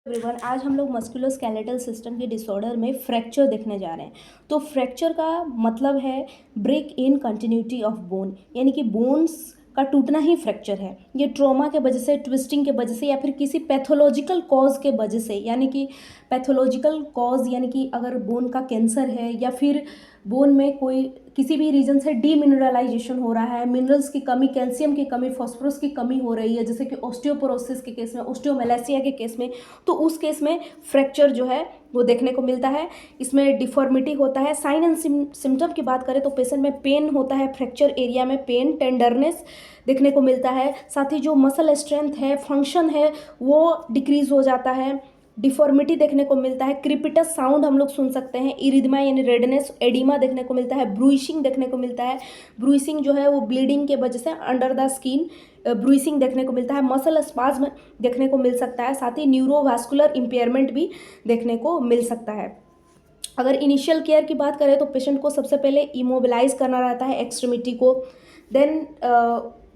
Everyone, आज हम लोग मस्कुलोस्केलेटल सिस्टम के डिसऑर्डर में फ्रैक्चर देखने जा रहे हैं। तो फ्रैक्चर का मतलब है break in continuity of bone, यानी कि बोन्स का टूटना ही फ्रैक्चर है। ये ट्रॉमा के वजह से, ट्विस्टिंग के वजह से या फिर किसी पैथोलॉजिकल कॉज के वजह से, यानी कि पैथोलॉजिकल कॉज यानी कि अगर बोन का कैंसर है या फिर बोन में कोई किसी भी रीजन से डीमिनरलाइजेशन हो रहा है, मिनरल्स की कमी, कैल्शियम की कमी, फॉस्फोरस की कमी हो रही है, जैसे कि ऑस्टियोपोरोसिस के केस में, ऑस्टियोमेलासिया के केस में, तो उस केस में फ्रैक्चर जो है वो देखने को मिलता है। इसमें डिफॉर्मिटी होता है। साइन एंड सिम्टम की बात करें तो पेशेंट में पेन होता है, फ्रैक्चर एरिया में पेन, टेंडरनेस देखने को मिलता है। साथ ही जो मसल स्ट्रेंथ है, फंक्शन है, वो डिक्रीज हो जाता है। डिफॉर्मिटी देखने को मिलता है। क्रिपिटस साउंड हम लोग सुन सकते हैं। इरिदमा यानी रेडनेस, एडिमा देखने को मिलता है। ब्रूइशिंग देखने को मिलता है। ब्रूइशिंग जो है वो ब्लीडिंग के वजह से अंडर द स्किन ब्रूइसिंग देखने को मिलता है। मसल स्पाज्म देखने को मिल सकता है। साथ ही न्यूरोवास्कुलर इम्पेयरमेंट भी देखने को मिल सकता है। अगर इनिशियल केयर की बात करें तो पेशेंट को सबसे पहले इमोबिलाइज करना रहता है एक्सट्रीमिटी को। देन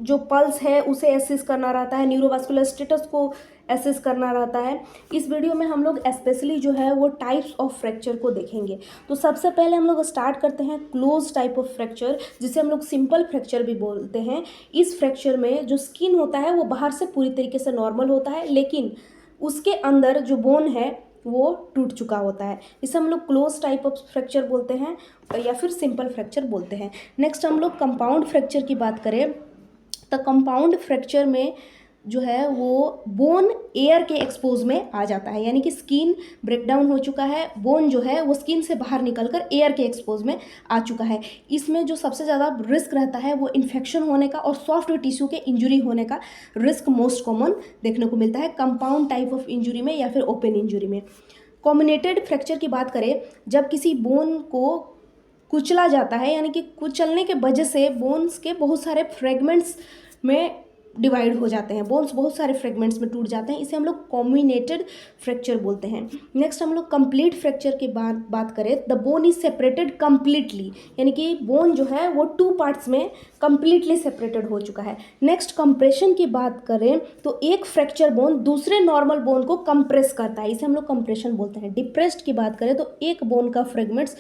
जो पल्स है उसे एसेस करना रहता है, न्यूरोवास्कुलर स्टेटस को एसेस करना रहता है। इस वीडियो में हम लोग स्पेशली जो है वो टाइप्स ऑफ फ्रैक्चर को देखेंगे। तो सबसे पहले हम लोग स्टार्ट करते हैं क्लोज टाइप ऑफ फ्रैक्चर, जिसे हम लोग सिंपल फ्रैक्चर भी बोलते हैं। इस फ्रैक्चर में जो स्किन होता है वो बाहर से पूरी तरीके से नॉर्मल होता है, लेकिन उसके अंदर जो बोन है वो टूट चुका होता है। इसे हम लोग क्लोज टाइप ऑफ फ्रैक्चर बोलते हैं या फिर सिंपल फ्रैक्चर बोलते हैं। नेक्स्ट हम लोग कंपाउंड फ्रैक्चर की बात करें तो कंपाउंड फ्रैक्चर में जो है वो बोन एयर के एक्सपोज में आ जाता है, यानी कि स्किन ब्रेकडाउन हो चुका है, बोन जो है वो स्किन से बाहर निकलकर एयर के एक्सपोज में आ चुका है। इसमें जो सबसे ज़्यादा रिस्क रहता है वो इन्फेक्शन होने का और सॉफ्ट टिश्यू के इंजुरी होने का रिस्क मोस्ट कॉमन देखने को मिलता है कंपाउंड टाइप ऑफ इंजुरी में या फिर ओपन इंजुरी में। कॉम्बिनेटेड फ्रैक्चर की बात करें, जब किसी बोन को कुचला जाता है, यानी कि कुचलने के वजह से बोन्स के बहुत सारे फ्रेगमेंट्स में डिवाइड हो जाते हैं, बोन्स बहुत सारे फ्रेगमेंट्स में टूट जाते हैं, इसे हम लोग कॉम्बिनेटेड फ्रैक्चर बोलते हैं। नेक्स्ट हम लोग कंप्लीट फ्रैक्चर की बात करें, the bone is separated completely, यानी कि बोन जो है वो 2 पार्ट्स में कंप्लीटली सेपरेटेड हो चुका है। नेक्स्ट कंप्रेशन की बात करें तो एक फ्रैक्चर बोन दूसरे नॉर्मल बोन को कंप्रेस करता है, इसे हम लोग कंप्रेशन बोलते हैं। डिप्रेस्ड की बात करें तो एक बोन का फ्रेगमेंट्स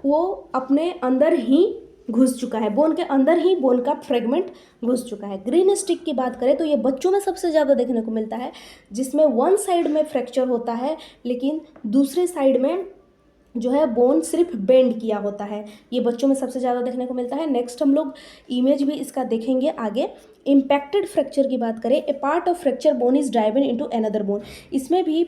वो अपने अंदर ही घुस चुका है, बोन के अंदर ही बोन का फ्रेगमेंट घुस चुका है। ग्रीन स्टिक की बात करें तो ये बच्चों में सबसे ज़्यादा देखने को मिलता है, जिसमें वन साइड में फ्रैक्चर होता है लेकिन दूसरे साइड में जो है बोन सिर्फ बेंड किया होता है। ये बच्चों में सबसे ज़्यादा देखने को मिलता है। नेक्स्ट हम लोग इमेज भी इसका देखेंगे आगे। इम्पैक्टेड फ्रैक्चर की बात करें, a part of fracture bone is driven into another bone, इसमें भी